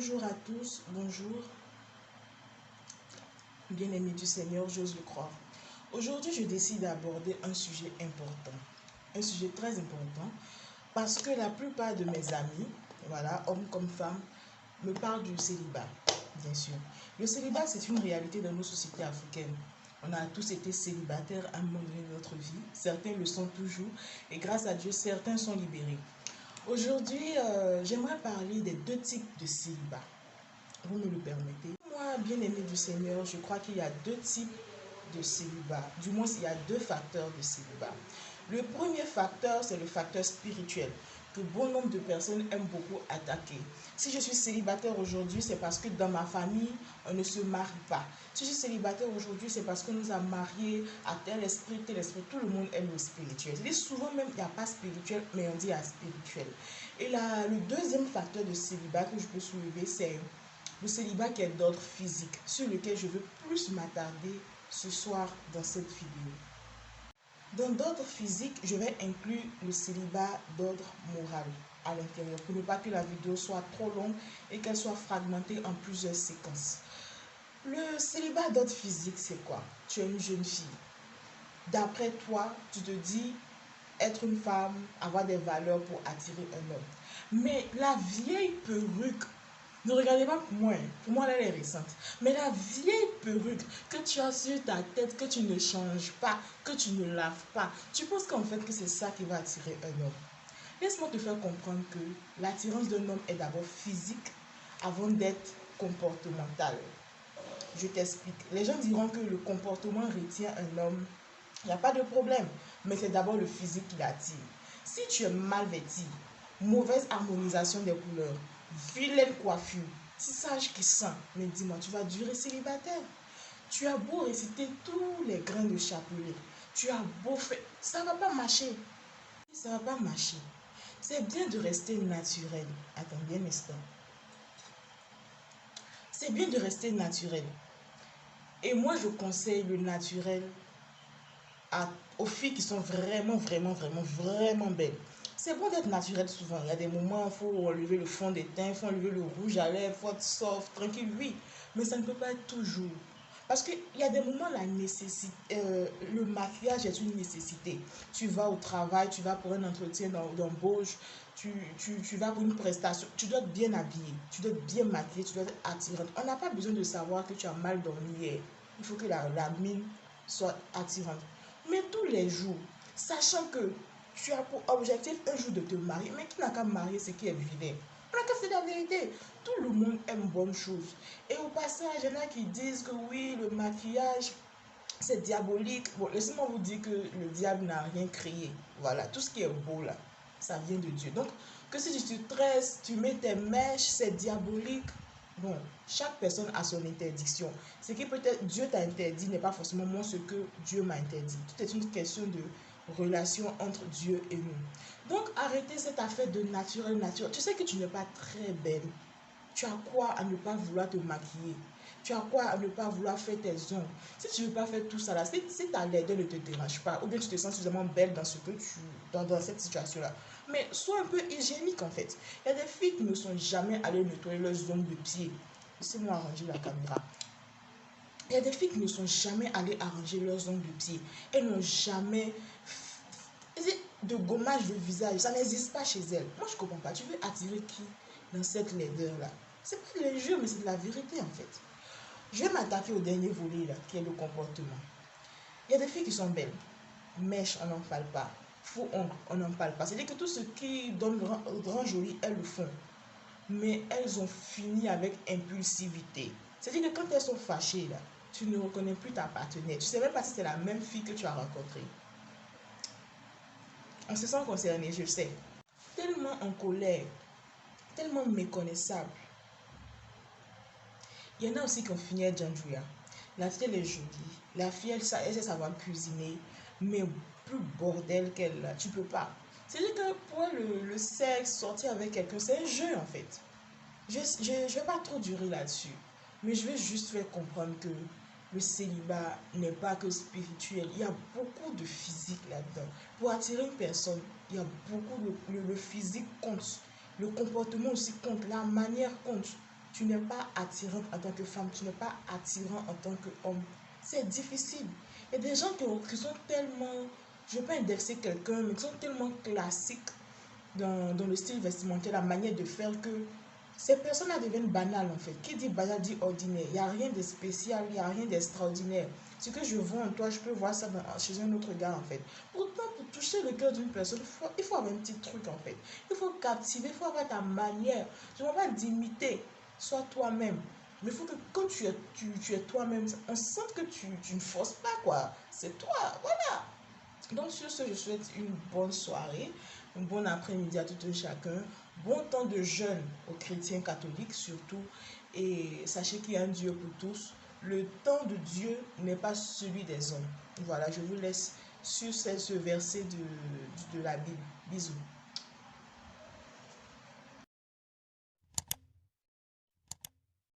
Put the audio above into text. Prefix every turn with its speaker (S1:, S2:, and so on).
S1: Bonjour à tous, bonjour, bien-aimés du Seigneur, j'ose le croire. Aujourd'hui, je décide d'aborder un sujet important, un sujet très important, parce que la plupart de mes amis, voilà, hommes comme femmes, me parlent du célibat, bien sûr. Le célibat, c'est une réalité dans nos sociétés africaines. On a tous été célibataires à un moment donné de notre vie, certains le sont toujours, et grâce à Dieu, certains sont libérés. Aujourd'hui, j'aimerais parler des deux types de célibat. Vous me le permettez. Moi, bien-aimé du Seigneur, je crois qu'il y a deux types de célibat. Du moins, il y a deux facteurs de célibat. Le premier facteur, c'est le facteur spirituel, que bon nombre de personnes aiment beaucoup attaquer. Si je suis célibataire aujourd'hui, c'est parce que dans ma famille, on ne se marie pas. Si je suis célibataire aujourd'hui, c'est parce que nous avons marié à tel esprit, tel esprit. Tout le monde aime le spirituel. C'est-à-dire souvent même, il n'y a pas spirituel, mais on dit spirituel. Et là, le deuxième facteur de célibat que je peux soulever, c'est le célibat qui est d'ordre physique, sur lequel je veux plus m'attarder ce soir dans cette vidéo. Dans d'ordre physique, je vais inclure le célibat d'ordre moral à l'intérieur, pour ne pas que la vidéo soit trop longue et qu'elle soit fragmentée en plusieurs séquences. Le célibat d'ordre physique, c'est quoi? Tu es une jeune fille. D'après toi, tu te dis être une femme, avoir des valeurs pour attirer un homme. Mais la vieille perruque, ne regardez pas pour moi elle est récente, mais la vieille perruque que tu as sur ta tête, que tu ne changes pas, que tu ne laves pas, tu penses qu'en fait que c'est ça qui va attirer un homme. Laisse-moi te faire comprendre que l'attirance d'un homme est d'abord physique avant d'être comportementale. Je t'explique. Les gens diront que le comportement retient un homme. Il n'y a pas de problème, mais c'est d'abord le physique qui l'attire. Si tu es mal vêti, mauvaise harmonisation des couleurs, vilaine coiffure, tissage qui sent, mais dis-moi, tu vas durer célibataire. Tu as beau réciter tous les grains de chapelet, tu as beau faire, ça ne va pas marcher. Ça ne va pas marcher. C'est bien de rester naturel. Attendez un instant. C'est bien de rester naturel. Et moi, je conseille le naturel aux filles qui sont vraiment belles. C'est bon d'être naturel souvent. Il y a des moments où il faut enlever le fond des teints, il faut enlever le rouge à lèvres, il faut être soft, tranquille, oui. Mais ça ne peut pas être toujours. Parce qu'il y a des moments, le maquillage est une nécessité. Tu vas au travail, tu vas pour un entretien d'embauche, tu vas pour une prestation, tu dois être bien habillé, tu dois être bien maquillé, tu dois être attirante. On n'a pas besoin de savoir que tu as mal dormi hier. Il faut que la mine soit attirante. Mais tous les jours, sachant que tu as pour objectif un jour de te marier, mais qui n'a qu'à marier ce qui est vilain. On n'a qu'à faire la vérité. Tout le monde aime bonne chose. Et au passage, il y en a qui disent que oui, le maquillage, c'est diabolique. Bon, laissez-moi vous dire que le diable n'a rien créé. Voilà, tout ce qui est beau là, ça vient de Dieu. Donc, que si tu te tresses, tu mets tes mèches, c'est diabolique. Bon, chaque personne a son interdiction. Ce qui peut-être Dieu t'a interdit n'est pas forcément moi ce que Dieu m'a interdit. Tout est une question de relation entre Dieu et nous. Donc, arrêtez cette affaire de naturel. Tu sais que tu n'es pas très belle. Tu as quoi à ne pas vouloir te maquiller? Tu as quoi à ne pas vouloir faire tes ongles? Si tu ne veux pas faire tout ça là, si ta laideur ne te dérange pas, ou bien tu te sens suffisamment belle dans dans cette situation-là, mais sois un peu hygiénique en fait. Il y a des filles qui ne sont jamais allées nettoyer leurs ongles de pied. Laissez-moi arranger la caméra. Il y a des filles qui ne sont jamais allées arranger leurs ongles de pied. Elles n'ont jamais de gommage de visage. Ça n'existe pas chez elles. Moi, je ne comprends pas. Tu veux attirer qui dans cette laideur-là? C'est pas le jeu, mais c'est de la vérité en fait. Je vais m'attaquer au dernier volet là, qui est le comportement. Il y a des filles qui sont belles. Mèches, on n'en parle pas. Faux ongles, on n'en parle pas. C'est-à-dire que tout ce qui donne grand joli, elles le font. Mais elles ont fini avec impulsivité. C'est-à-dire que quand elles sont fâchées là, tu ne reconnais plus ta partenaire. Tu ne sais même pas si c'est la même fille que tu as rencontrée. On se sent concerné, je sais. Tellement en colère, tellement méconnaissable. Il y en a aussi qui ont fini à Djandjouya. La fille, elle est jolie. La fille, elle sait savoir cuisiner. Mais plus bordel qu'elle, là, tu peux pas. C'est-à-dire que pour le sexe, sortir avec quelqu'un, c'est un jeu en fait. Je ne vais pas trop durer là-dessus. Mais je vais juste faire comprendre que le célibat n'est pas que spirituel. Il y a beaucoup de physique là-dedans. Pour attirer une personne, il y a beaucoup le physique compte. Le comportement aussi compte. La manière compte. tu n'es pas attirante en tant que femme, tu n'es pas attirant en tant qu'homme. C'est difficile. Il y a des gens qui sont tellement, je ne veux pas indexer quelqu'un, mais qui sont tellement classiques dans le style vestimentaire, la manière de faire, que ces personnes-là deviennent banales en fait. Qui dit banal dit ordinaire. Il n'y a rien de spécial, il n'y a rien d'extraordinaire. Ce que je vois en toi, je peux voir ça chez un autre gars en fait. Pourtant, pour toucher le cœur d'une personne, il faut avoir un petit truc en fait. Il faut captiver, il faut avoir ta manière. Je ne veux pas d'imiter. Sois toi-même. Mais il faut que quand tu es toi-même, on sent que tu ne forces pas quoi. C'est toi. Voilà. Donc sur ce, je souhaite une bonne soirée, un bon après-midi à tout un chacun, bon temps de jeûne aux chrétiens catholiques surtout, et sachez qu'il y a un Dieu pour tous. Le temps de Dieu n'est pas celui des hommes. Voilà, je vous laisse sur ce verset de la Bible. Bisous.